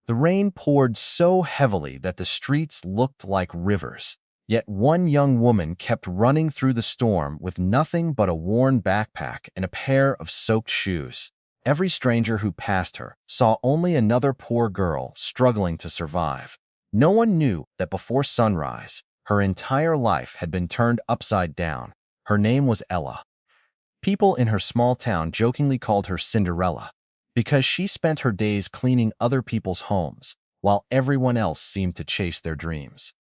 The rain poured so heavily that the streets looked like rivers. Yet one young woman kept running through the storm with nothing but a worn backpack and a pair of soaked shoes. Every stranger who passed her saw only another poor girl struggling to survive. No one knew that before sunrise, her entire life had been turned upside down. Her name was Ella. People in her small town jokingly called her Cinderella because she spent her days cleaning other people's homes while everyone else seemed to chase their dreams.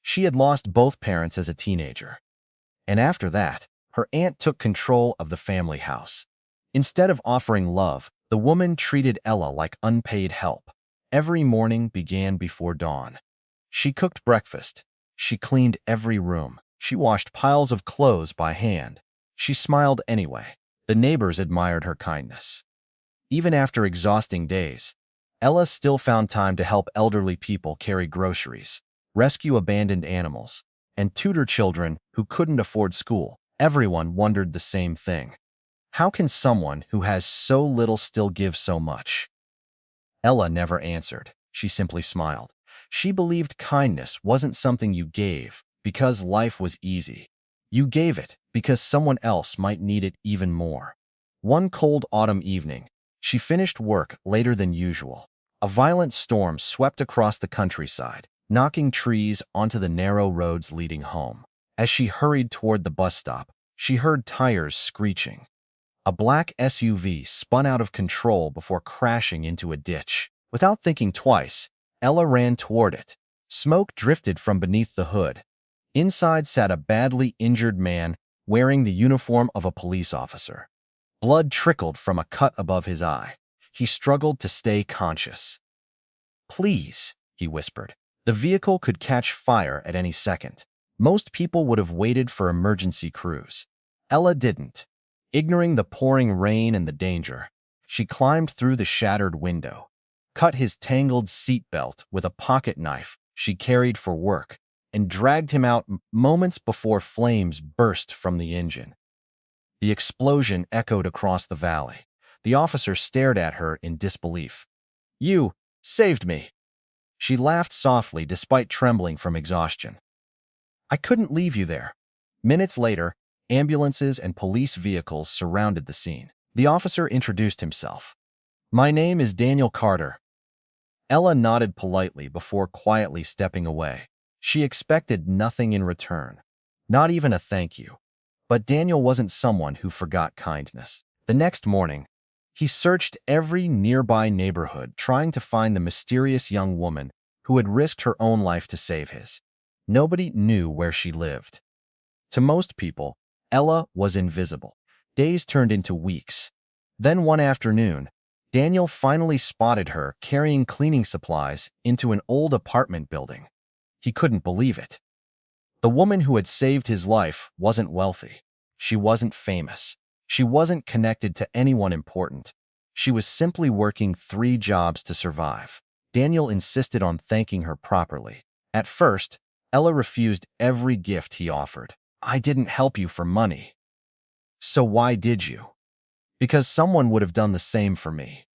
She had lost both parents as a teenager, and after that, her aunt took control of the family house. Instead of offering love, the woman treated Ella like unpaid help. Every morning began before dawn. She cooked breakfast. She cleaned every room. She washed piles of clothes by hand. She smiled anyway. The neighbors admired her kindness. Even after exhausting days, Ella still found time to help elderly people carry groceries, rescue abandoned animals, and tutor children who couldn't afford school. Everyone wondered the same thing. How can someone who has so little still give so much? Ella never answered. She simply smiled. She believed kindness wasn't something you gave because life was easy. You gave it because someone else might need it even more. One cold autumn evening, she finished work later than usual. A violent storm swept across the countryside, knocking trees onto the narrow roads leading home. As she hurried toward the bus stop, she heard tires screeching. A black SUV spun out of control before crashing into a ditch. Without thinking twice, Ella ran toward it. Smoke drifted from beneath the hood. Inside sat a badly injured man wearing the uniform of a police officer. Blood trickled from a cut above his eye. He struggled to stay conscious. "Please," he whispered. The vehicle could catch fire at any second. Most people would have waited for emergency crews. Ella didn't. Ignoring the pouring rain and the danger, she climbed through the shattered window, cut his tangled seatbelt with a pocket knife she carried for work, and dragged him out moments before flames burst from the engine. The explosion echoed across the valley. The officer stared at her in disbelief. "You saved me." She laughed softly despite trembling from exhaustion. "I couldn't leave you there." Minutes later, ambulances and police vehicles surrounded the scene. The officer introduced himself. "My name is Daniel Carter." Ella nodded politely before quietly stepping away. She expected nothing in return, not even a thank you. But Daniel wasn't someone who forgot kindness. The next morning, he searched every nearby neighborhood trying to find the mysterious young woman who had risked her own life to save his. Nobody knew where she lived. To most people, Ella was invisible. Days turned into weeks. Then one afternoon, Daniel finally spotted her carrying cleaning supplies into an old apartment building. He couldn't believe it. The woman who had saved his life wasn't wealthy. She wasn't famous. She wasn't connected to anyone important. She was simply working 3 jobs to survive. Daniel insisted on thanking her properly. At first, Ella refused every gift he offered. "I didn't help you for money." "So why did you?" "Because someone would have done the same for me."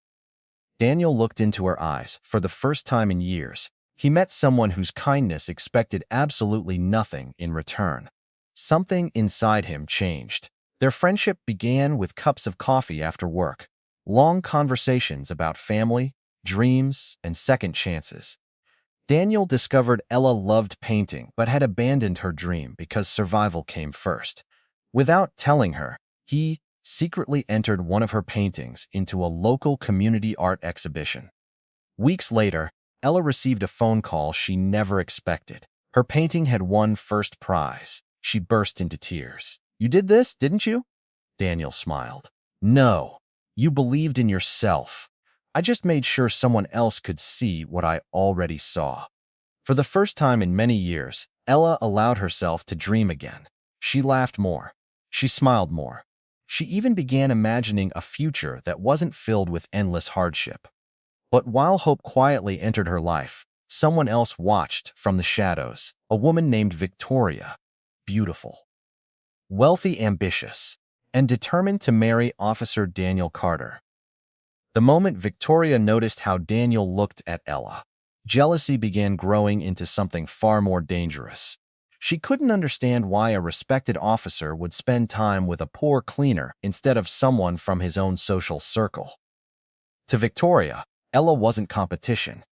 Daniel looked into her eyes. For the first time in years, he met someone whose kindness expected absolutely nothing in return. Something inside him changed. Their friendship began with cups of coffee after work, long conversations about family, dreams, and second chances. Daniel discovered Ella loved painting but had abandoned her dream because survival came first. Without telling her, he secretly entered one of her paintings into a local community art exhibition. Weeks later, Ella received a phone call she never expected. Her painting had won first prize. She burst into tears. "You did this, didn't you?" Daniel smiled. "No, you believed in yourself. I just made sure someone else could see what I already saw." For the first time in many years, Ella allowed herself to dream again. She laughed more. She smiled more. She even began imagining a future that wasn't filled with endless hardship. But while hope quietly entered her life, someone else watched from the shadows, a woman named Victoria, beautiful, wealthy, ambitious, and determined to marry Officer Daniel Carter. The moment Victoria noticed how Daniel looked at Ella, jealousy began growing into something far more dangerous. She couldn't understand why a respected officer would spend time with a poor cleaner instead of someone from his own social circle. To Victoria, Ella wasn't competition.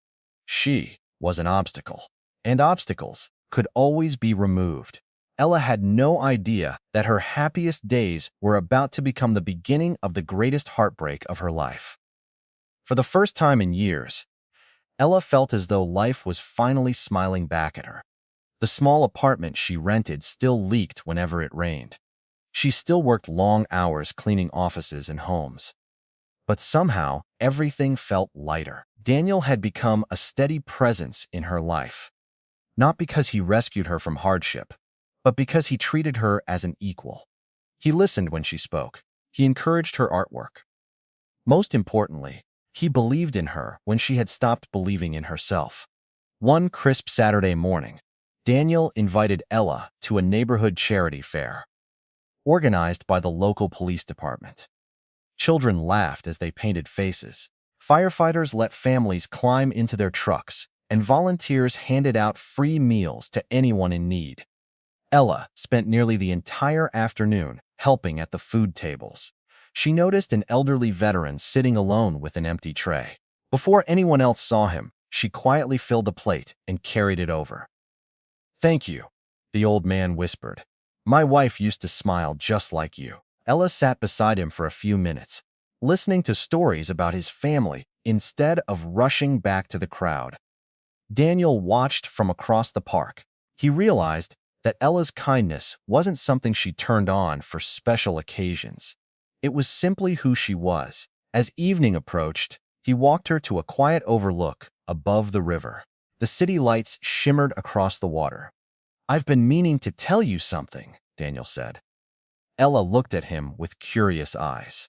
She was an obstacle, and obstacles could always be removed. Ella had no idea that her happiest days were about to become the beginning of the greatest heartbreak of her life. For the first time in years, Ella felt as though life was finally smiling back at her. The small apartment she rented still leaked whenever it rained. She still worked long hours cleaning offices and homes. But somehow, everything felt lighter. Daniel had become a steady presence in her life, not because he rescued her from hardship, but because he treated her as an equal. He listened when she spoke. He encouraged her artwork. Most importantly, he believed in her when she had stopped believing in herself. One crisp Saturday morning, Daniel invited Ella to a neighborhood charity fair, organized by the local police department. Children laughed as they painted faces. Firefighters let families climb into their trucks, and volunteers handed out free meals to anyone in need. Ella spent nearly the entire afternoon helping at the food tables. She noticed an elderly veteran sitting alone with an empty tray. Before anyone else saw him, she quietly filled a plate and carried it over. "Thank you," the old man whispered. "My wife used to smile just like you." Ella sat beside him for a few minutes, listening to stories about his family instead of rushing back to the crowd. Daniel watched from across the park. He realized that Ella's kindness wasn't something she turned on for special occasions. It was simply who she was. As evening approached, he walked her to a quiet overlook above the river. The city lights shimmered across the water. "I've been meaning to tell you something," Daniel said. Ella looked at him with curious eyes.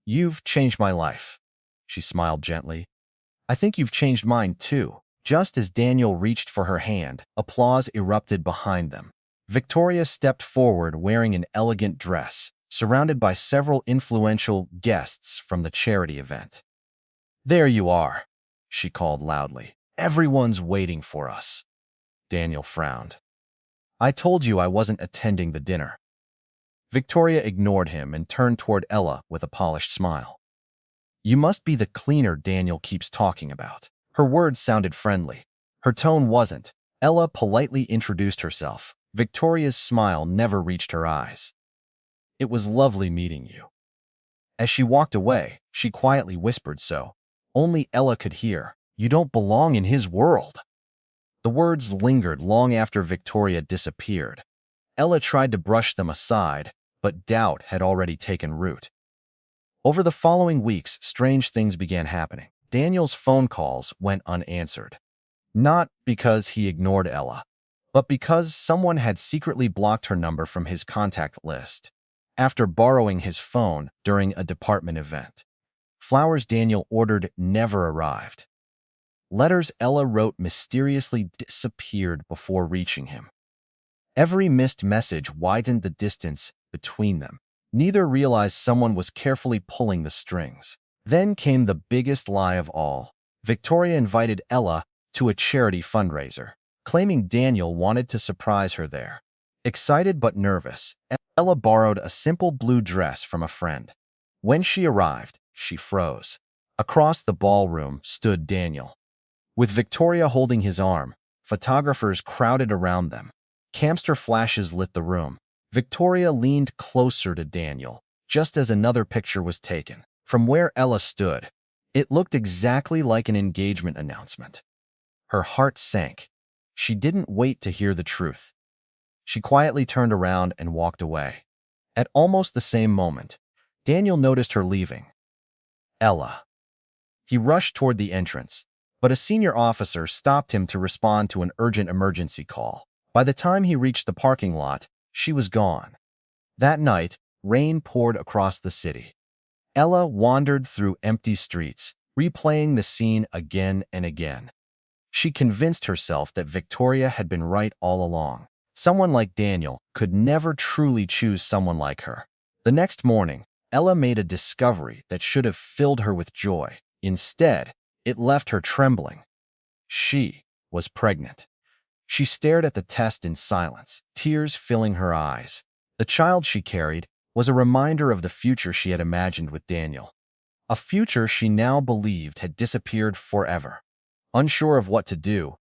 "You've changed my life," she smiled gently. "I think you've changed mine too." Just as Daniel reached for her hand, applause erupted behind them. Victoria stepped forward wearing an elegant dress, surrounded by several influential guests from the charity event. "There you are," she called loudly. "Everyone's waiting for us." Daniel frowned. "I told you I wasn't attending the dinner." Victoria ignored him and turned toward Ella with a polished smile. "You must be the cleaner Daniel keeps talking about." Her words sounded friendly. Her tone wasn't. Ella politely introduced herself. Victoria's smile never reached her eyes. "It was lovely meeting you." As she walked away, she quietly whispered so only Ella could hear, "You don't belong in his world." The words lingered long after Victoria disappeared. Ella tried to brush them aside, but doubt had already taken root. Over the following weeks, strange things began happening. Daniel's phone calls went unanswered. Not because he ignored Ella, but because someone had secretly blocked her number from his contact list. After borrowing his phone during a department event, flowers Daniel ordered never arrived. Letters Ella wrote mysteriously disappeared before reaching him. Every missed message widened the distance between them. Neither realized someone was carefully pulling the strings. Then came the biggest lie of all. Victoria invited Ella to a charity fundraiser, claiming Daniel wanted to surprise her there. Excited but nervous, Ella borrowed a simple blue dress from a friend. When she arrived, she froze. Across the ballroom stood Daniel. With Victoria holding his arm, photographers crowded around them. Camster flashes lit the room. Victoria leaned closer to Daniel, just as another picture was taken. From where Ella stood, it looked exactly like an engagement announcement. Her heart sank. She didn't wait to hear the truth. She quietly turned around and walked away. At almost the same moment, Daniel noticed her leaving. "Ella." He rushed toward the entrance, but a senior officer stopped him to respond to an urgent emergency call. By the time he reached the parking lot, she was gone. That night, rain poured across the city. Ella wandered through empty streets, replaying the scene again and again. She convinced herself that Victoria had been right all along. Someone like Daniel could never truly choose someone like her. The next morning, Ella made a discovery that should have filled her with joy. Instead, it left her trembling. She was pregnant. She stared at the test in silence, tears filling her eyes. The child she carried was a reminder of the future she had imagined with Daniel, a future she now believed had disappeared forever. Unsure of what to do,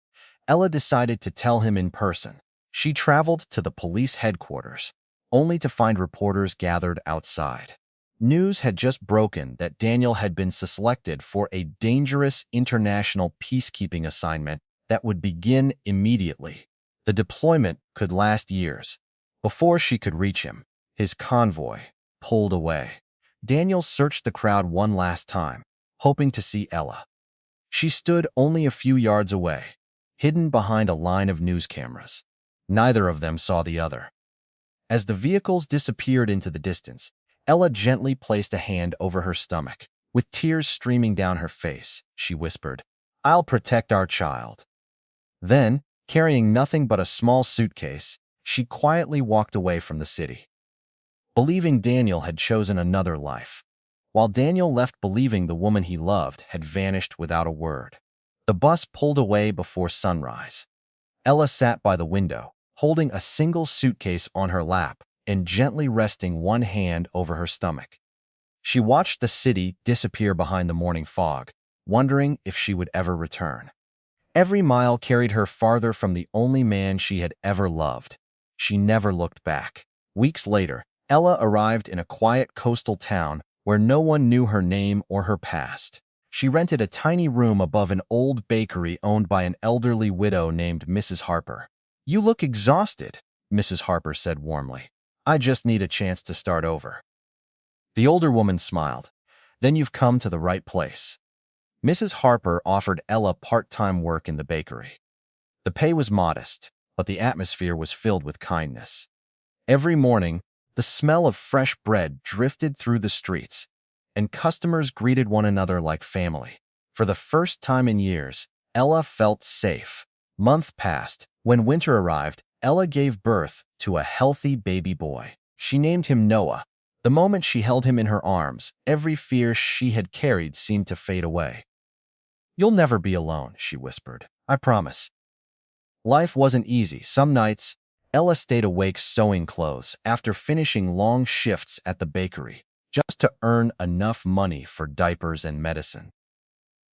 Ella decided to tell him in person. She traveled to the police headquarters, only to find reporters gathered outside. News had just broken that Daniel had been selected for a dangerous international peacekeeping assignment that would begin immediately. The deployment could last years. Before she could reach him, his convoy pulled away. Daniel searched the crowd one last time, hoping to see Ella. She stood only a few yards away, hidden behind a line of news cameras. Neither of them saw the other. As the vehicles disappeared into the distance, Ella gently placed a hand over her stomach. With tears streaming down her face, she whispered, "I'll protect our child." Then, carrying nothing but a small suitcase, she quietly walked away from the city, believing Daniel had chosen another life, while Daniel left believing the woman he loved had vanished without a word. The bus pulled away before sunrise. Ella sat by the window, holding a single suitcase on her lap and gently resting one hand over her stomach. She watched the city disappear behind the morning fog, wondering if she would ever return. Every mile carried her farther from the only man she had ever loved. She never looked back. Weeks later, Ella arrived in a quiet coastal town where no one knew her name or her past. She rented a tiny room above an old bakery owned by an elderly widow named Mrs. Harper. "You look exhausted," Mrs. Harper said warmly. "I just need a chance to start over." The older woman smiled. "Then you've come to the right place." Mrs. Harper offered Ella part-time work in the bakery. The pay was modest, but the atmosphere was filled with kindness. Every morning, the smell of fresh bread drifted through the streets, and customers greeted one another like family. For the first time in years, Ella felt safe. Month passed. When winter arrived, Ella gave birth to a healthy baby boy. She named him Noah. The moment she held him in her arms, every fear she had carried seemed to fade away. "You'll never be alone," she whispered. "I promise." Life wasn't easy. Some nights, Ella stayed awake sewing clothes after finishing long shifts at the bakery, just to earn enough money for diapers and medicine.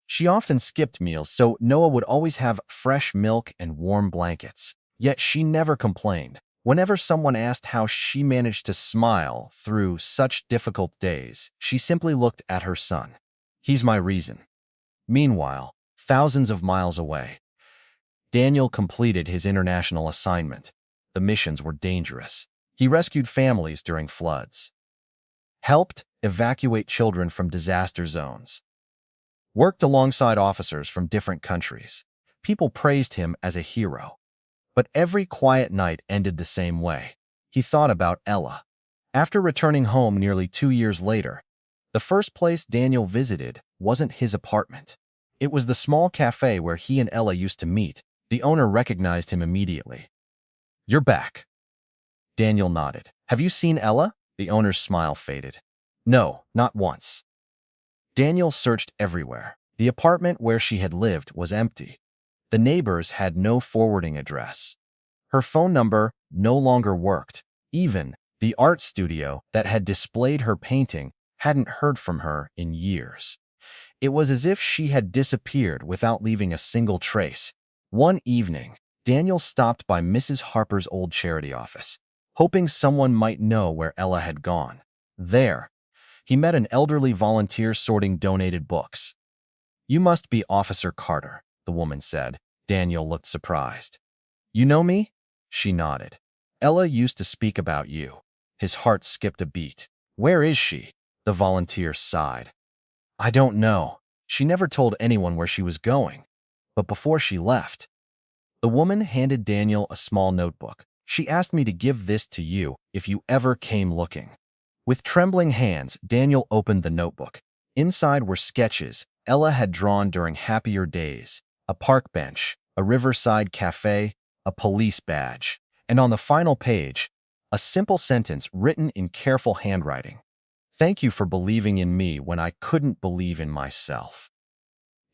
She often skipped meals, so Noah would always have fresh milk and warm blankets. Yet she never complained. Whenever someone asked how she managed to smile through such difficult days, she simply looked at her son. "He's my reason." Meanwhile, thousands of miles away, Daniel completed his international assignment. The missions were dangerous. He rescued families during floods, helped evacuate children from disaster zones, worked alongside officers from different countries. People praised him as a hero. But every quiet night ended the same way. He thought about Ella. After returning home nearly 2 years later, the first place Daniel visited wasn't his apartment. It was the small cafe where he and Ella used to meet. The owner recognized him immediately. "You're back." Daniel nodded. "Have you seen Ella?" The owner's smile faded. "No, not once." Daniel searched everywhere. The apartment where she had lived was empty. The neighbors had no forwarding address. Her phone number no longer worked. Even the art studio that had displayed her painting hadn't heard from her in years. It was as if she had disappeared without leaving a single trace. One evening, Daniel stopped by Mrs. Harper's old charity office, hoping someone might know where Ella had gone. There, he met an elderly volunteer sorting donated books. "You must be Officer Carter," the woman said. Daniel looked surprised. "You know me?" She nodded. "Ella used to speak about you." His heart skipped a beat. "Where is she?" The volunteer sighed. "I don't know. She never told anyone where she was going. But before she left..." The woman handed Daniel a small notebook. "She asked me to give this to you if you ever came looking." With trembling hands, Daniel opened the notebook. Inside were sketches Ella had drawn during happier days: a park bench, a riverside cafe, a police badge, and on the final page, a simple sentence written in careful handwriting. Thank you for believing in me when I couldn't believe in myself."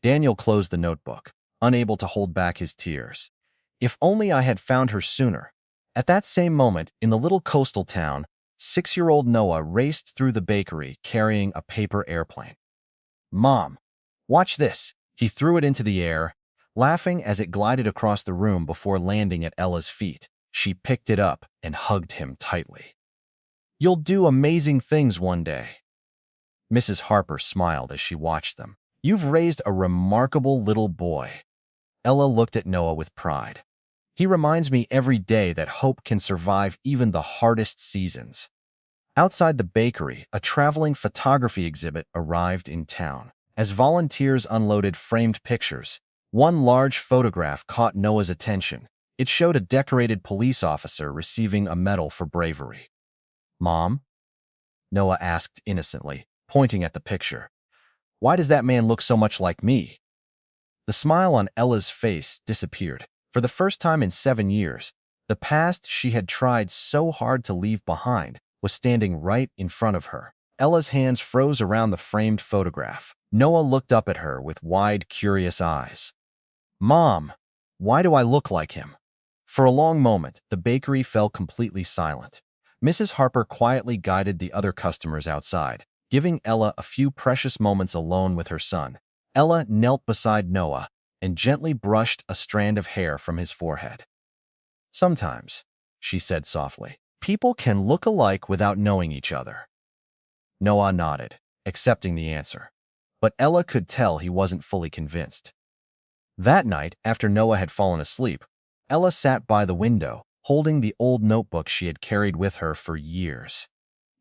Daniel closed the notebook, unable to hold back his tears. If only I had found her sooner. At that same moment, in the little coastal town, 6-year-old Noah raced through the bakery carrying a paper airplane. "Mom, watch this." He threw it into the air, laughing as it glided across the room before landing at Ella's feet. She picked it up and hugged him tightly. "You'll do amazing things one day." Mrs. Harper smiled as she watched them. "You've raised a remarkable little boy." Ella looked at Noah with pride. "He reminds me every day that hope can survive even the hardest seasons." Outside the bakery, a traveling photography exhibit arrived in town. As volunteers unloaded framed pictures, one large photograph caught Noah's attention. It showed a decorated police officer receiving a medal for bravery. "Mom?" Noah asked innocently, pointing at the picture. "Why does that man look so much like me?" The smile on Ella's face disappeared. For the first time in 7 years, the past she had tried so hard to leave behind was standing right in front of her. Ella's hands froze around the framed photograph. Noah looked up at her with wide, curious eyes. "Mom, why do I look like him?" For a long moment, the bakery fell completely silent. Mrs. Harper quietly guided the other customers outside, giving Ella a few precious moments alone with her son. Ella knelt beside Noah and gently brushed a strand of hair from his forehead. "Sometimes," she said softly, "people can look alike without knowing each other." Noah nodded, accepting the answer. But Ella could tell he wasn't fully convinced. That night, after Noah had fallen asleep, Ella sat by the window, holding the old notebook she had carried with her for years.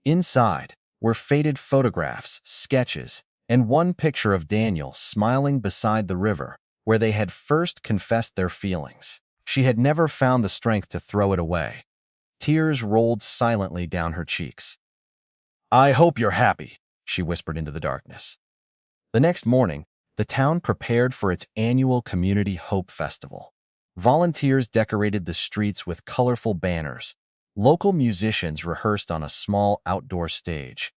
Inside were faded photographs, sketches, and one picture of Daniel smiling beside the river, where they had first confessed their feelings. She had never found the strength to throw it away. Tears rolled silently down her cheeks. "I hope you're happy," she whispered into the darkness. The next morning, the town prepared for its annual Community Hope Festival. Volunteers decorated the streets with colorful banners. Local musicians rehearsed on a small outdoor stage,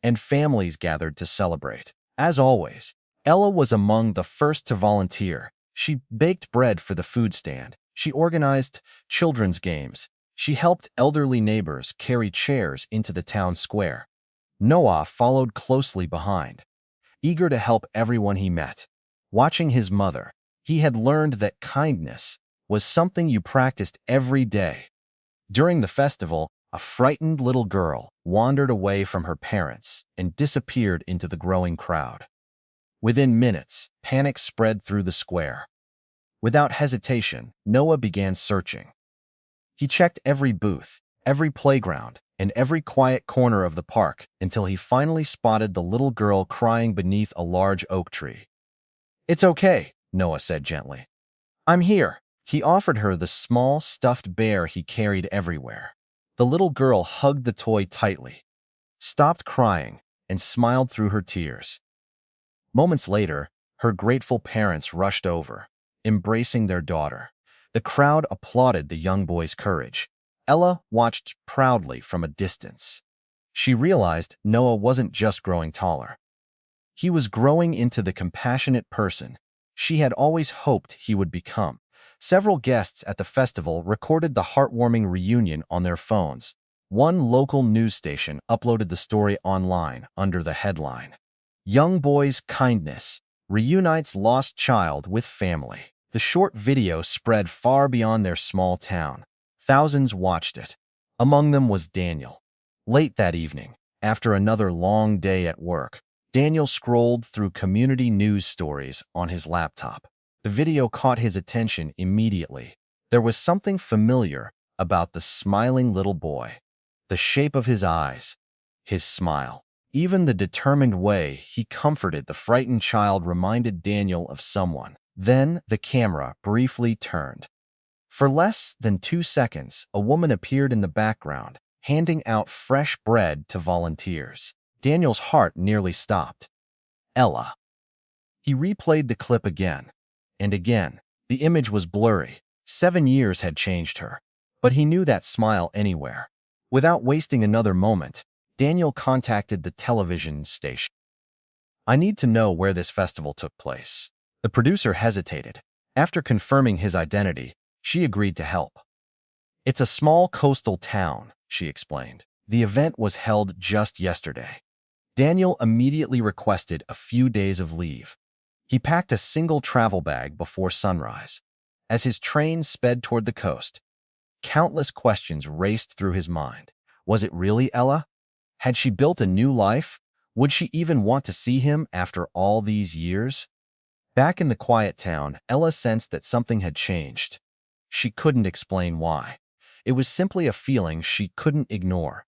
and families gathered to celebrate. As always, Ella was among the first to volunteer. She baked bread for the food stand. She organized children's games. She helped elderly neighbors carry chairs into the town square. Noah followed closely behind, eager to help everyone he met. Watching his mother, he had learned that kindness was something you practiced every day. During the festival, a frightened little girl wandered away from her parents and disappeared into the growing crowd. Within minutes, panic spread through the square. Without hesitation, Noah began searching. He checked every booth, every playground, and every quiet corner of the park until he finally spotted the little girl crying beneath a large oak tree. "It's okay," Noah said gently. "I'm here." He offered her the small stuffed bear he carried everywhere. The little girl hugged the toy tightly, stopped crying, and smiled through her tears. Moments later, her grateful parents rushed over, embracing their daughter. The crowd applauded the young boy's courage. Ella watched proudly from a distance. She realized Noah wasn't just growing taller. He was growing into the compassionate person she had always hoped he would become. Several guests at the festival recorded the heartwarming reunion on their phones. One local news station uploaded the story online under the headline, "Young Boy's Kindness Reunites Lost Child with Family." The short video spread far beyond their small town. Thousands watched it. Among them was Daniel. Late that evening, after another long day at work, Daniel scrolled through community news stories on his laptop. The video caught his attention immediately. There was something familiar about the smiling little boy. The shape of his eyes, his smile, even the determined way he comforted the frightened child reminded Daniel of someone. Then the camera briefly turned. For less than 2 seconds, a woman appeared in the background, handing out fresh bread to volunteers. Daniel's heart nearly stopped. Ella. He replayed the clip again and again. The image was blurry. 7 years had changed her, but he knew that smile anywhere. Without wasting another moment, Daniel contacted the television station. I need to know where this festival took place. The producer hesitated. After confirming his identity, she agreed to help. It's a small coastal town, she explained. The event was held just yesterday. Daniel immediately requested a few days of leave. He packed a single travel bag before sunrise. As his train sped toward the coast, countless questions raced through his mind. Was it really Ella? Had she built a new life? Would she even want to see him after all these years? Back in the quiet town, Ella sensed that something had changed. She couldn't explain why. It was simply a feeling she couldn't ignore.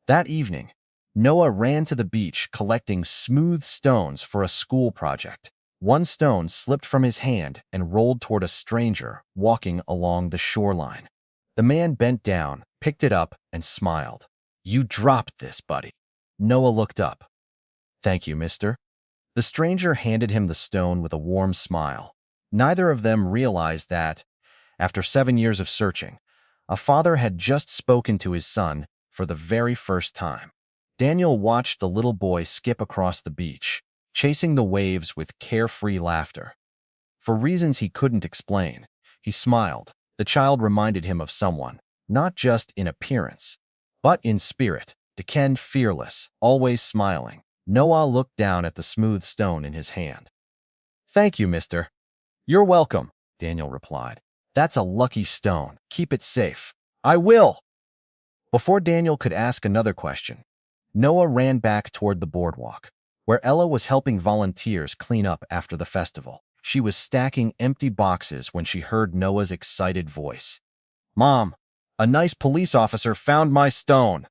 That evening, Noah ran to the beach collecting smooth stones for a school project. One stone slipped from his hand and rolled toward a stranger walking along the shoreline. The man bent down, picked it up, and smiled. You dropped this, buddy. Noah looked up. Thank you, mister. The stranger handed him the stone with a warm smile. Neither of them realized that, after 7 years of searching, a father had just spoken to his son for the very first time. Daniel watched the little boy skip across the beach, chasing the waves with carefree laughter. For reasons he couldn't explain, he smiled. The child reminded him of someone, not just in appearance, but in spirit, decayed, fearless, always smiling. Noah looked down at the smooth stone in his hand. Thank you, mister. You're welcome, Daniel replied. That's a lucky stone. Keep it safe. I will. Before Daniel could ask another question, Noah ran back toward the boardwalk, where Ella was helping volunteers clean up after the festival. She was stacking empty boxes when she heard Noah's excited voice. Mom, a nice police officer found my stone.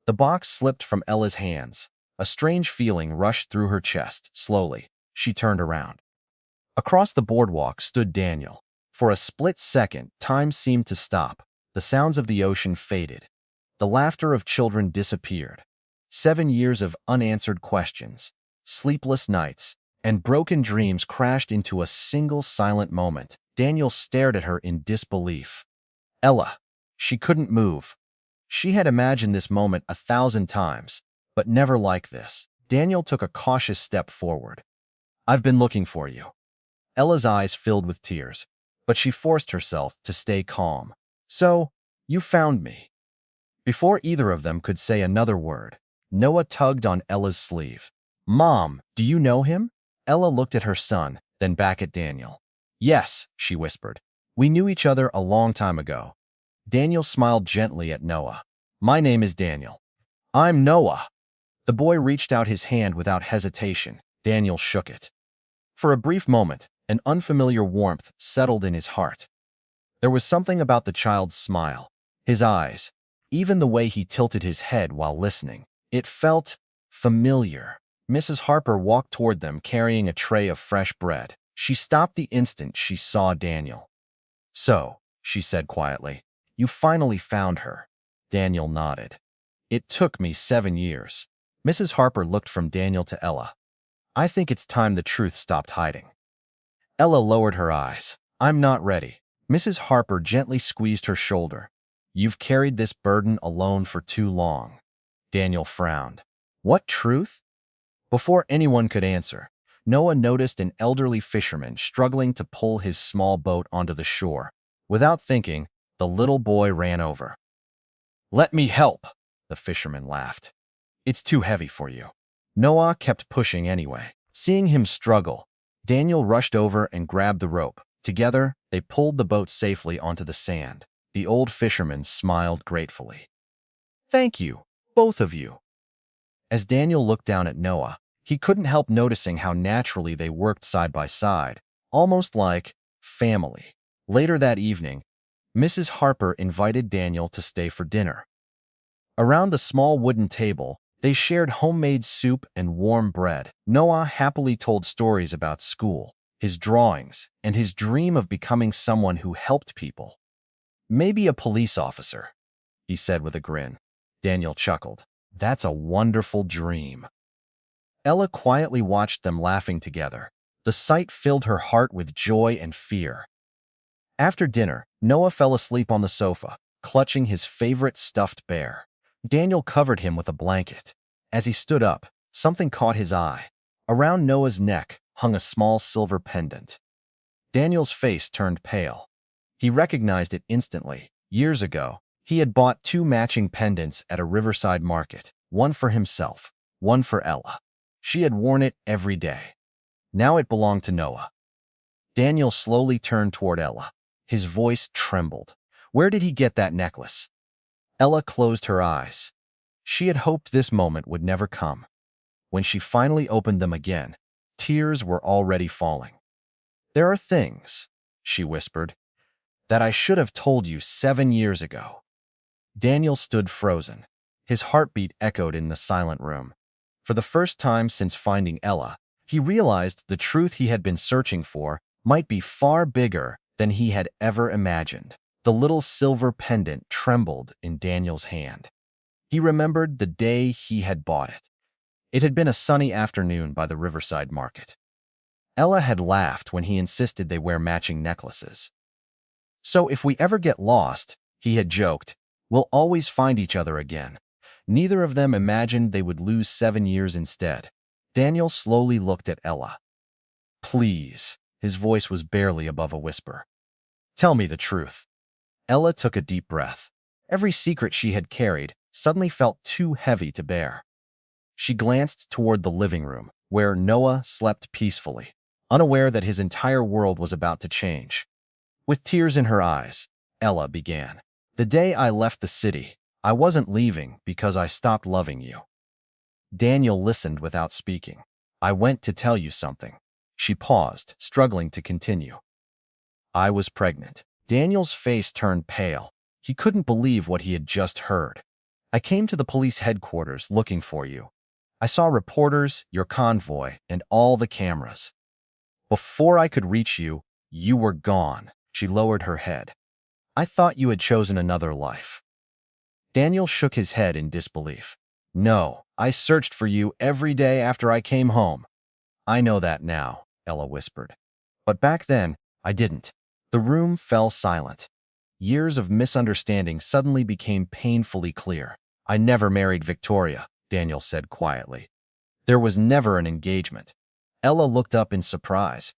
The box slipped from Ella's hands. A strange feeling rushed through her chest. Slowly, she turned around. Across the boardwalk stood Daniel. For a split second, time seemed to stop. The sounds of the ocean faded. The laughter of children disappeared. 7 years of unanswered questions, sleepless nights, and broken dreams crashed into a single silent moment. Daniel stared at her in disbelief. Ella. She couldn't move. She had imagined this moment 1,000 times, but never like this. Daniel took a cautious step forward. I've been looking for you. Ella's eyes filled with tears, but she forced herself to stay calm. So, you found me. Before either of them could say another word, Noah tugged on Ella's sleeve. Mom, do you know him? Ella looked at her son, then back at Daniel. Yes, she whispered. We knew each other a long time ago. Daniel smiled gently at Noah. My name is Daniel. I'm Noah. The boy reached out his hand without hesitation. Daniel shook it. For a brief moment, an unfamiliar warmth settled in his heart. There was something about the child's smile, his eyes, even the way he tilted his head while listening. It felt familiar. Mrs. Harper walked toward them carrying a tray of fresh bread. She stopped the instant she saw Daniel. So, she said quietly, you finally found her. Daniel nodded. It took me 7 years. Mrs. Harper looked from Daniel to Ella. I think it's time the truth stopped hiding. Ella lowered her eyes. I'm not ready. Mrs. Harper gently squeezed her shoulder. You've carried this burden alone for too long. Daniel frowned. What truth? Before anyone could answer, Noah noticed an elderly fisherman struggling to pull his small boat onto the shore. Without thinking, the little boy ran over. Let me help, the fisherman laughed. It's too heavy for you. Noah kept pushing anyway. Seeing him struggle, Daniel rushed over and grabbed the rope. Together, they pulled the boat safely onto the sand. The old fisherman smiled gratefully. Thank you, both of you. As Daniel looked down at Noah, he couldn't help noticing how naturally they worked side by side, almost like family. Later that evening, Mrs. Harper invited Daniel to stay for dinner. Around the small wooden table, they shared homemade soup and warm bread. Noah happily told stories about school, his drawings, and his dream of becoming someone who helped people. Maybe a police officer, he said with a grin. Daniel chuckled. That's a wonderful dream. Ella quietly watched them laughing together. The sight filled her heart with joy and fear. After dinner, Noah fell asleep on the sofa, clutching his favorite stuffed bear. Daniel covered him with a blanket. As he stood up, something caught his eye. Around Noah's neck hung a small silver pendant. Daniel's face turned pale. He recognized it instantly. Years ago, he had bought two matching pendants at a riverside market, one for himself, one for Ella. She had worn it every day. Now it belonged to Noah. Daniel slowly turned toward Ella. His voice trembled. Where did he get that necklace? Ella closed her eyes. She had hoped this moment would never come. When she finally opened them again, tears were already falling. "There are things," she whispered, "that I should have told you 7 years ago." Daniel stood frozen. His heartbeat echoed in the silent room. For the first time since finding Ella, he realized the truth he had been searching for might be far bigger than he had ever imagined. The little silver pendant trembled in Daniel's hand. He remembered the day he had bought it. It had been a sunny afternoon by the riverside market. Ella had laughed when he insisted they wear matching necklaces. "So if we ever get lost," he had joked, "we'll always find each other again." Neither of them imagined they would lose 7 years instead. Daniel slowly looked at Ella. "Please," his voice was barely above a whisper. "Tell me the truth." Ella took a deep breath. Every secret she had carried suddenly felt too heavy to bear. She glanced toward the living room, where Noah slept peacefully, unaware that his entire world was about to change. With tears in her eyes, Ella began. "The day I left the city, I wasn't leaving because I stopped loving you." Daniel listened without speaking. "I went to tell you something." She paused, struggling to continue. "I was pregnant." Daniel's face turned pale. He couldn't believe what he had just heard. "I came to the police headquarters looking for you. I saw reporters, your convoy, and all the cameras. Before I could reach you, you were gone." She lowered her head. "I thought you had chosen another life." Daniel shook his head in disbelief. "No, I searched for you every day after I came home." "I know that now," Ella whispered. "But back then, I didn't." The room fell silent. Years of misunderstanding suddenly became painfully clear. "I never married Victoria," Daniel said quietly. "There was never an engagement." Ella looked up in surprise.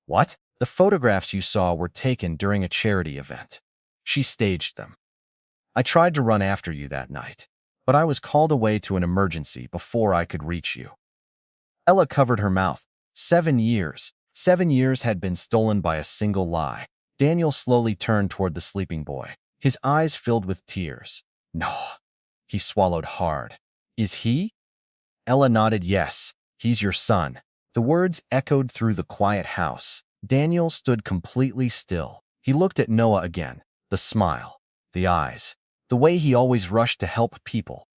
"What?" "The photographs you saw were taken during a charity event. She staged them. I tried to run after you that night, but I was called away to an emergency before I could reach you." Ella covered her mouth. 7 years. 7 years had been stolen by a single lie. Daniel slowly turned toward the sleeping boy, his eyes filled with tears. "No." He swallowed hard. "Is he?" Ella nodded. "Yes, he's your son." The words echoed through the quiet house. Daniel stood completely still. He looked at Noah again. The smile, the eyes, the way he always rushed to help people.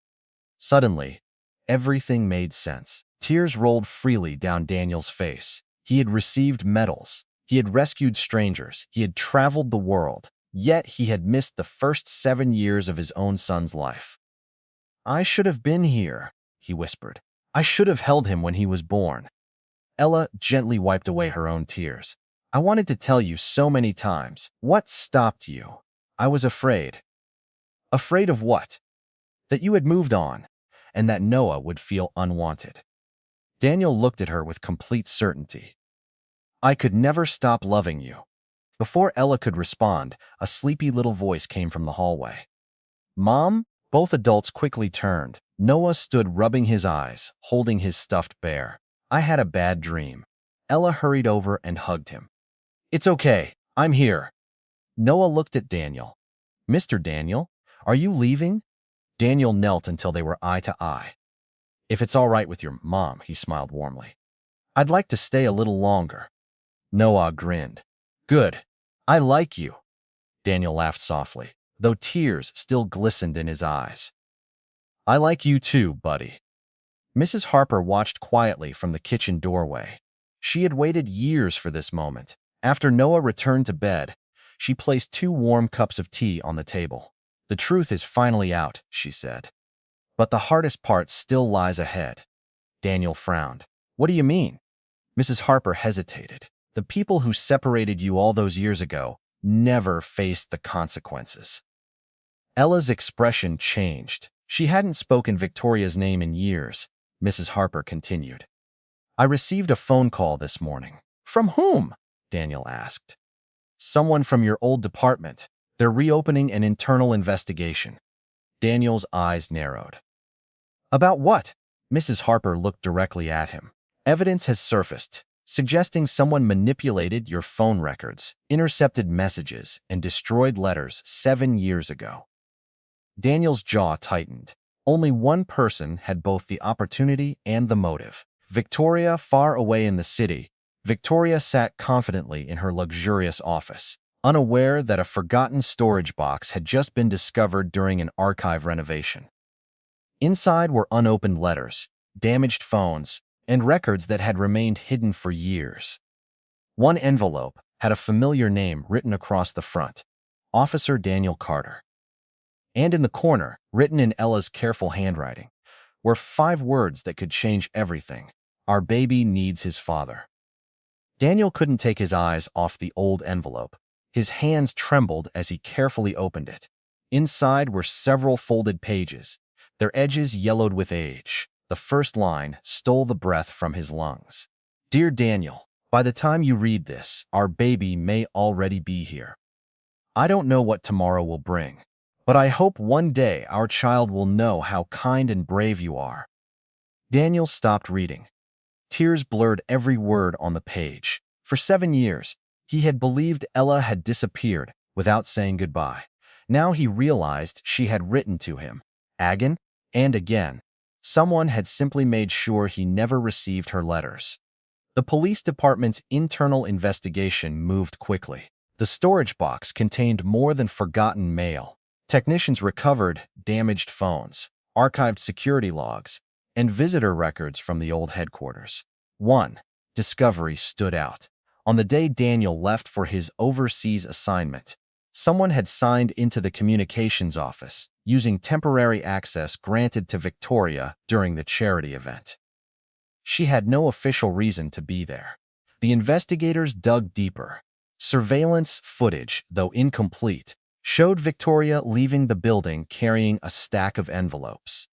Suddenly, everything made sense. Tears rolled freely down Daniel's face. He had received medals. He had rescued strangers. He had traveled the world. Yet he had missed the first 7 years of his own son's life. "I should have been here," he whispered. "I should have held him when he was born." Ella gently wiped away her own tears. "I wanted to tell you so many times. What stopped you?" "I was afraid." "Afraid of what?" "That you had moved on, and that Noah would feel unwanted." Daniel looked at her with complete certainty. "I could never stop loving you." Before Ella could respond, a sleepy little voice came from the hallway. "Mom?" Both adults quickly turned. Noah stood rubbing his eyes, holding his stuffed bear. "I had a bad dream." Ella hurried over and hugged him. "It's okay. I'm here." Noah looked at Daniel. "Mr. Daniel, are you leaving?" Daniel knelt until they were eye to eye. "If it's all right with your mom," he smiled warmly. "I'd like to stay a little longer." Noah grinned. "Good. I like you." Daniel laughed softly, though tears still glistened in his eyes. "I like you too, buddy." Mrs. Harper watched quietly from the kitchen doorway. She had waited years for this moment. After Noah returned to bed, she placed 2 warm cups of tea on the table. "The truth is finally out," she said. "But the hardest part still lies ahead." Daniel frowned. "What do you mean?" Mrs. Harper hesitated. "The people who separated you all those years ago never faced the consequences." Ella's expression changed. She hadn't spoken Victoria's name in years, Mrs. Harper continued. I received a phone call this morning. From whom? Daniel asked. Someone from your old department. They're reopening an internal investigation. Daniel's eyes narrowed. About what? Mrs. Harper looked directly at him. Evidence has surfaced, suggesting someone manipulated your phone records, intercepted messages, and destroyed letters 7 years ago. Daniel's jaw tightened. Only one person had both the opportunity and the motive. Victoria, far away in the city, Victoria sat confidently in her luxurious office, unaware that a forgotten storage box had just been discovered during an archive renovation. Inside were unopened letters, damaged phones, and records that had remained hidden for years. One envelope had a familiar name written across the front, Officer Daniel Carter. And in the corner, written in Ella's careful handwriting, were 5 words that could change everything. Our baby needs his father. Daniel couldn't take his eyes off the old envelope. His hands trembled as he carefully opened it. Inside were several folded pages, their edges yellowed with age. The first line stole the breath from his lungs. Dear Daniel, by the time you read this, our baby may already be here. I don't know what tomorrow will bring, but I hope one day our child will know how kind and brave you are. Daniel stopped reading. Tears blurred every word on the page. For 7 years, he had believed Ella had disappeared without saying goodbye. Now he realized she had written to him, again and again. Someone had simply made sure he never received her letters. The police department's internal investigation moved quickly. The storage box contained more than forgotten mail. Technicians recovered damaged phones, archived security logs, and visitor records from the old headquarters. One discovery stood out. On the day Daniel left for his overseas assignment, someone had signed into the communications office using temporary access granted to Victoria during the charity event. She had no official reason to be there. The investigators dug deeper. Surveillance footage, though incomplete, showed Victoria leaving the building carrying a stack of envelopes.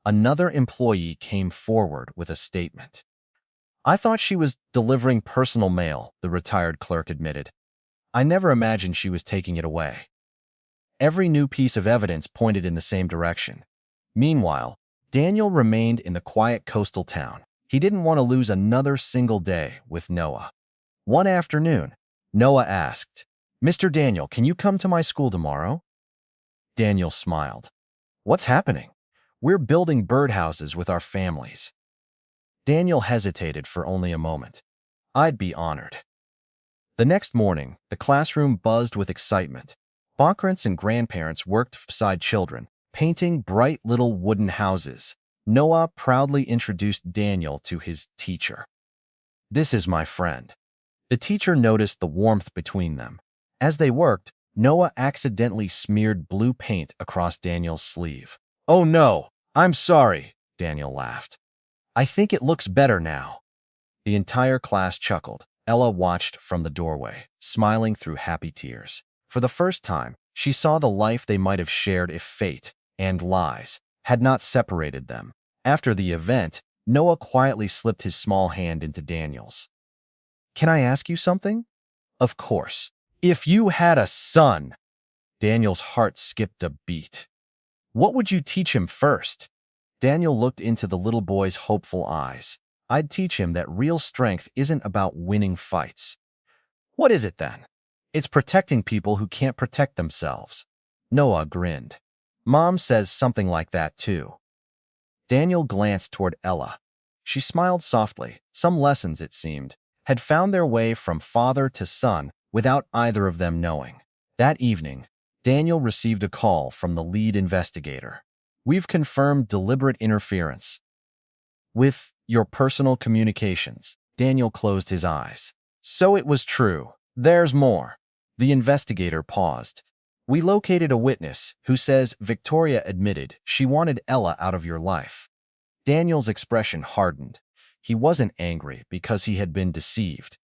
Another employee came forward with a statement. I thought she was delivering personal mail, the retired clerk admitted. I never imagined she was taking it away. Every new piece of evidence pointed in the same direction. Meanwhile, Daniel remained in the quiet coastal town. He didn't want to lose another single day with Noah. One afternoon, Noah asked, Mr. Daniel, can you come to my school tomorrow? Daniel smiled. What's happening? We're building birdhouses with our families. Daniel hesitated for only a moment. I'd be honored. The next morning, the classroom buzzed with excitement. Parents and grandparents worked beside children, painting bright little wooden houses. Noah proudly introduced Daniel to his teacher. This is my friend. The teacher noticed the warmth between them. As they worked, Noah accidentally smeared blue paint across Daniel's sleeve. Oh no, I'm sorry, Daniel laughed. I think it looks better now. The entire class chuckled. Ella watched from the doorway, smiling through happy tears. For the first time, she saw the life they might have shared if fate and lies had not separated them. After the event, Noah quietly slipped his small hand into Daniel's. Can I ask you something? Of course. If you had a son, Daniel's heart skipped a beat. What would you teach him first? Daniel looked into the little boy's hopeful eyes. I'd teach him that real strength isn't about winning fights. What is it then? It's protecting people who can't protect themselves. Noah grinned. Mom says something like that too. Daniel glanced toward Ella. She smiled softly. Some lessons, it seemed, had found their way from father to son without either of them knowing. That evening, Daniel received a call from the lead investigator. We've confirmed deliberate interference with your personal communications. Daniel closed his eyes. So it was true. There's more. The investigator paused. We located a witness who says Victoria admitted she wanted Ella out of your life. Daniel's expression hardened. He wasn't angry because he had been deceived.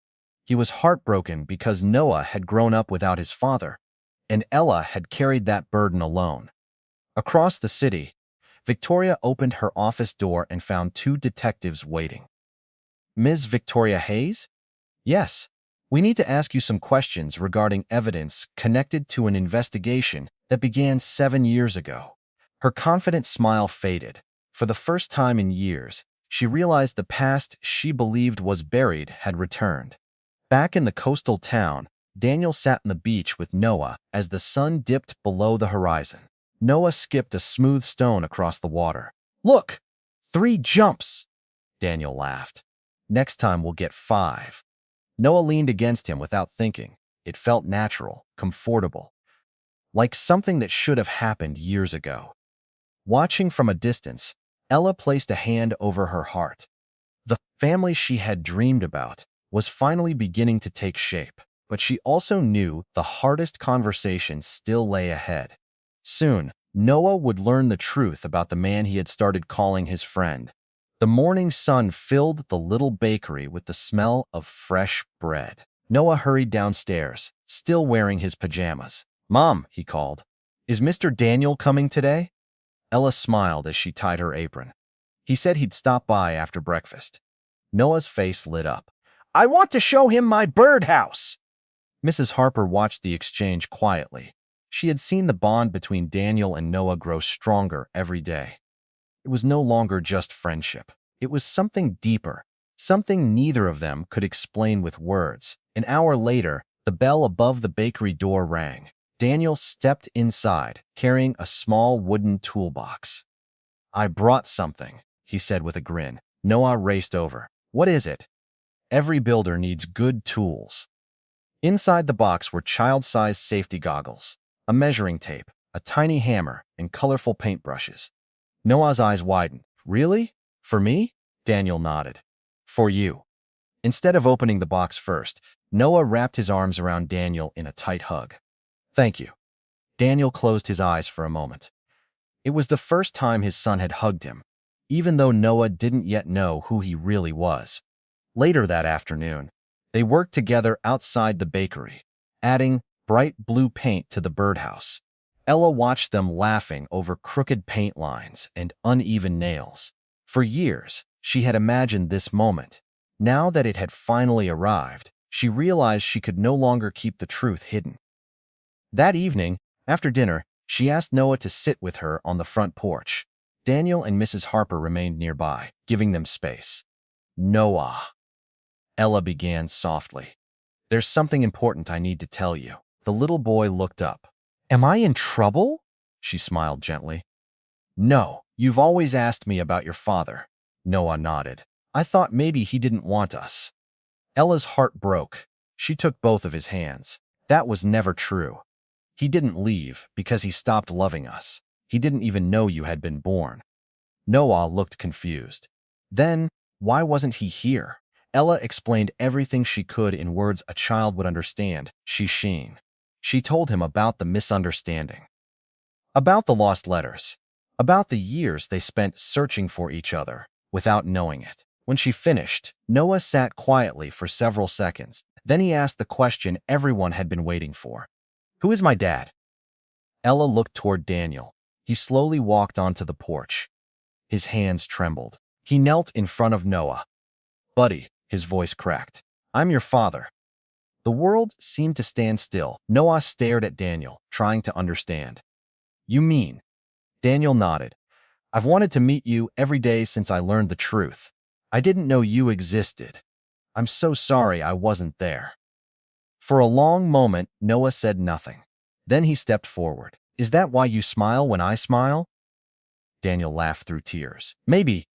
He was heartbroken because Noah had grown up without his father, and Ella had carried that burden alone. Across the city, Victoria opened her office door and found two detectives waiting. Ms. Victoria Hayes? Yes. We need to ask you some questions regarding evidence connected to an investigation that began 7 years ago. Her confident smile faded. For the first time in years, she realized the past she believed was buried had returned. Back in the coastal town, Daniel sat on the beach with Noah as the sun dipped below the horizon. Noah skipped a smooth stone across the water. Look! 3 jumps! Daniel laughed. Next time we'll get 5. Noah leaned against him without thinking. It felt natural, comfortable, like something that should have happened years ago. Watching from a distance, Ella placed a hand over her heart. The family she had dreamed about was finally beginning to take shape, but she also knew the hardest conversation still lay ahead. Soon, Noah would learn the truth about the man he had started calling his friend. The morning sun filled the little bakery with the smell of fresh bread. Noah hurried downstairs, still wearing his pajamas. "Mom," he called, "is Mr. Daniel coming today?" Ella smiled as she tied her apron. "He said he'd stop by after breakfast." Noah's face lit up. "I want to show him my birdhouse!" Mrs. Harper watched the exchange quietly. She had seen the bond between Daniel and Noah grow stronger every day. It was no longer just friendship. It was something deeper, something neither of them could explain with words. An hour later, the bell above the bakery door rang. Daniel stepped inside, carrying a small wooden toolbox. "I brought something," he said with a grin. Noah raced over. "What is it?" "Every builder needs good tools." Inside the box were child-sized safety goggles, a measuring tape, a tiny hammer, and colorful paintbrushes. Noah's eyes widened. "Really? For me?" Daniel nodded. "For you." Instead of opening the box first, Noah wrapped his arms around Daniel in a tight hug. "Thank you." Daniel closed his eyes for a moment. It was the first time his son had hugged him, even though Noah didn't yet know who he really was. Later that afternoon, they worked together outside the bakery, adding bright blue paint to the birdhouse. Ella watched them laughing over crooked paint lines and uneven nails. For years, she had imagined this moment. Now that it had finally arrived, she realized she could no longer keep the truth hidden. That evening, after dinner, she asked Noah to sit with her on the front porch. Daniel and Mrs. Harper remained nearby, giving them space. "Noah," Ella began softly, "there's something important I need to tell you." The little boy looked up. "Am I in trouble?" She smiled gently. "No, you've always asked me about your father." Noah nodded. "I thought maybe he didn't want us." Ella's heart broke. She took both of his hands. "That was never true. He didn't leave because he stopped loving us. He didn't even know you had been born." Noah looked confused. "Then, why wasn't he here?" Ella explained everything she could in words a child would understand. She told him about the misunderstanding, about the lost letters, about the years they spent searching for each other without knowing it. When she finished, Noah sat quietly for several seconds. Then he asked the question everyone had been waiting for. "Who is my dad?" Ella looked toward Daniel. He slowly walked onto the porch. His hands trembled. He knelt in front of Noah. "Buddy," his voice cracked, "I'm your father." The world seemed to stand still. Noah stared at Daniel, trying to understand. "You mean?" Daniel nodded. "I've wanted to meet you every day since I learned the truth. I didn't know you existed. I'm so sorry I wasn't there." For a long moment, Noah said nothing. Then he stepped forward. "Is that why you smile when I smile?" Daniel laughed through tears. "Maybe.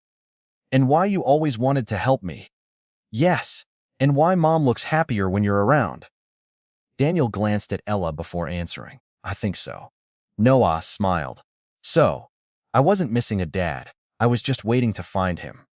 And why you always wanted to help me?" "Yes. And why Mom looks happier when you're around?" Daniel glanced at Ella before answering. "I think so." Noah smiled. "So, I wasn't missing a dad. I was just waiting to find him."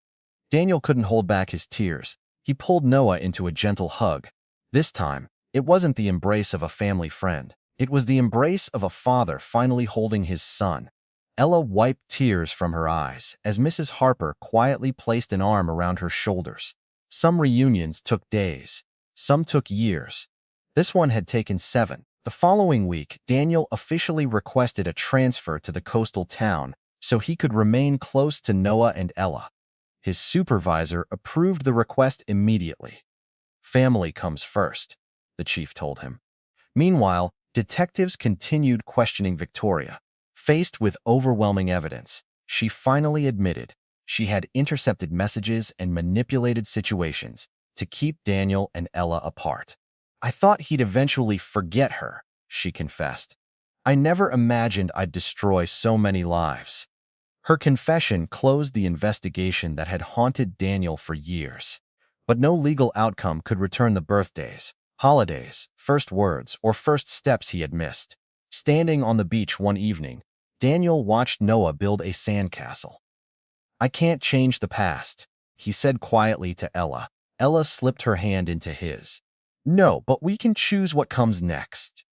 Daniel couldn't hold back his tears. He pulled Noah into a gentle hug. This time, it wasn't the embrace of a family friend. It was the embrace of a father finally holding his son. Ella wiped tears from her eyes as Mrs. Harper quietly placed an arm around her shoulders. Some reunions took days. Some took years. This one had taken 7. The following week, Daniel officially requested a transfer to the coastal town so he could remain close to Noah and Ella. His supervisor approved the request immediately. Family comes first, the chief told him. Meanwhile, detectives continued questioning Victoria. Faced with overwhelming evidence, she finally admitted she had intercepted messages and manipulated situations to keep Daniel and Ella apart. I thought he'd eventually forget her, she confessed. I never imagined I'd destroy so many lives. Her confession closed the investigation that had haunted Daniel for years. But no legal outcome could return the birthdays, holidays, first words, or first steps he had missed. Standing on the beach one evening, Daniel watched Noah build a sandcastle. I can't change the past, he said quietly to Ella. Ella slipped her hand into his. No, but we can choose what comes next.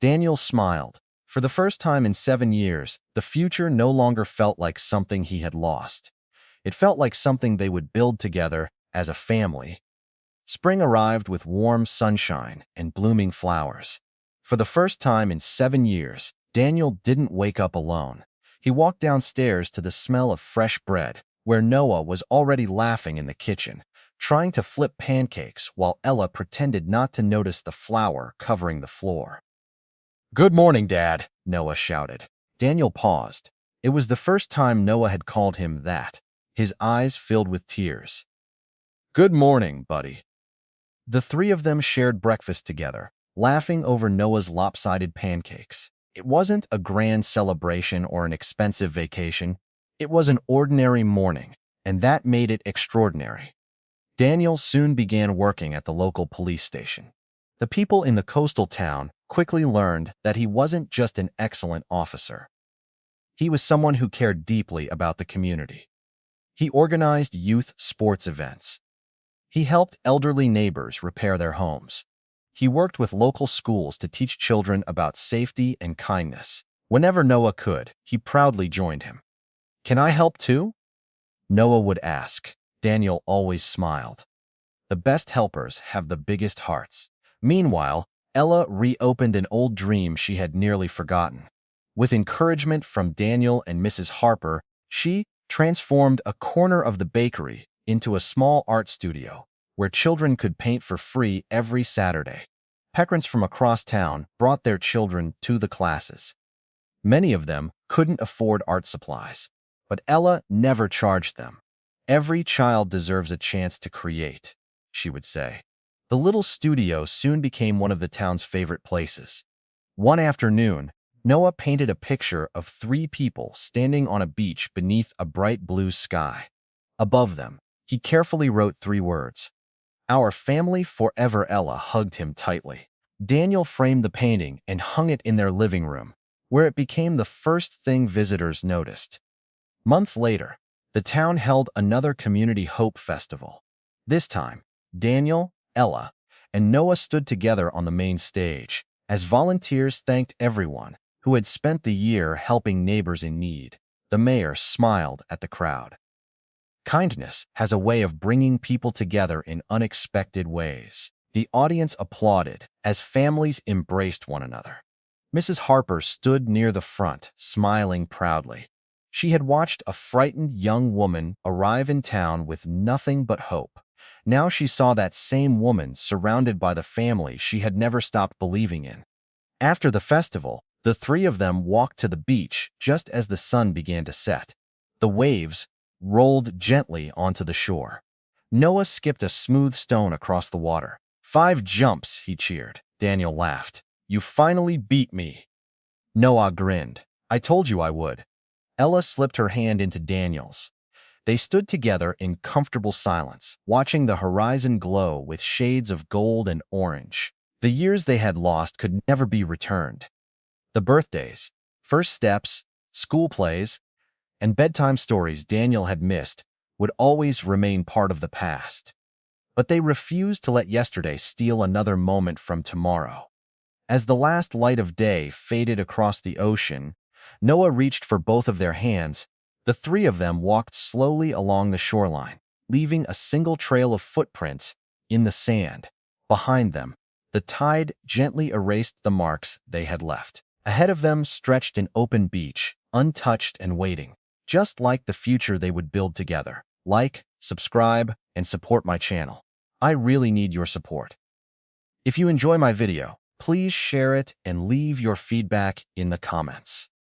Daniel smiled. For the first time in 7 years, the future no longer felt like something he had lost. It felt like something they would build together as a family. Spring arrived with warm sunshine and blooming flowers. For the first time in 7 years, Daniel didn't wake up alone. He walked downstairs to the smell of fresh bread, where Noah was already laughing in the kitchen, trying to flip pancakes while Ella pretended not to notice the flour covering the floor. "Good morning, Dad," Noah shouted. Daniel paused. It was the first time Noah had called him that. His eyes filled with tears. "Good morning, buddy." The three of them shared breakfast together, laughing over Noah's lopsided pancakes. It wasn't a grand celebration or an expensive vacation. It was an ordinary morning, and that made it extraordinary. Daniel soon began working at the local police station. The people in the coastal town quickly learned that he wasn't just an excellent officer. He was someone who cared deeply about the community. He organized youth sports events. He helped elderly neighbors repair their homes. He worked with local schools to teach children about safety and kindness. Whenever Noah could, he proudly joined him. "Can I help too?" Noah would ask. Daniel always smiled. The best helpers have the biggest hearts. Meanwhile, Ella reopened an old dream she had nearly forgotten. With encouragement from Daniel and Mrs. Harper, she transformed a corner of the bakery into a small art studio where children could paint for free every Saturday. Parents from across town brought their children to the classes. Many of them couldn't afford art supplies, but Ella never charged them. "Every child deserves a chance to create," she would say. The little studio soon became one of the town's favorite places. One afternoon, Noah painted a picture of 3 people standing on a beach beneath a bright blue sky. Above them, he carefully wrote 3 words. "Our family forever." Ella hugged him tightly. Daniel framed the painting and hung it in their living room, where it became the first thing visitors noticed. Months later, the town held another Community Hope Festival. This time, Daniel, Ella, and Noah stood together on the main stage as volunteers thanked everyone who had spent the year helping neighbors in need. The mayor smiled at the crowd. Kindness has a way of bringing people together in unexpected ways. The audience applauded as families embraced one another. Mrs. Harper stood near the front, smiling proudly. She had watched a frightened young woman arrive in town with nothing but hope. Now she saw that same woman surrounded by the family she had never stopped believing in. After the festival, the 3 of them walked to the beach just as the sun began to set. The waves rolled gently onto the shore. Noah skipped a smooth stone across the water. 5 jumps, he cheered. Daniel laughed. "You finally beat me." Noah grinned. "I told you I would." Ella slipped her hand into Daniel's. They stood together in comfortable silence, watching the horizon glow with shades of gold and orange. The years they had lost could never be returned. The birthdays, first steps, school plays, and bedtime stories Daniel had missed would always remain part of the past. But they refused to let yesterday steal another moment from tomorrow. As the last light of day faded across the ocean, Noah reached for both of their hands. The 3 of them walked slowly along the shoreline, leaving a single trail of footprints in the sand. Behind them, the tide gently erased the marks they had left. Ahead of them stretched an open beach, untouched and waiting, just like the future they would build together. Like, subscribe, and support my channel. I really need your support. If you enjoy my video, please share it and leave your feedback in the comments.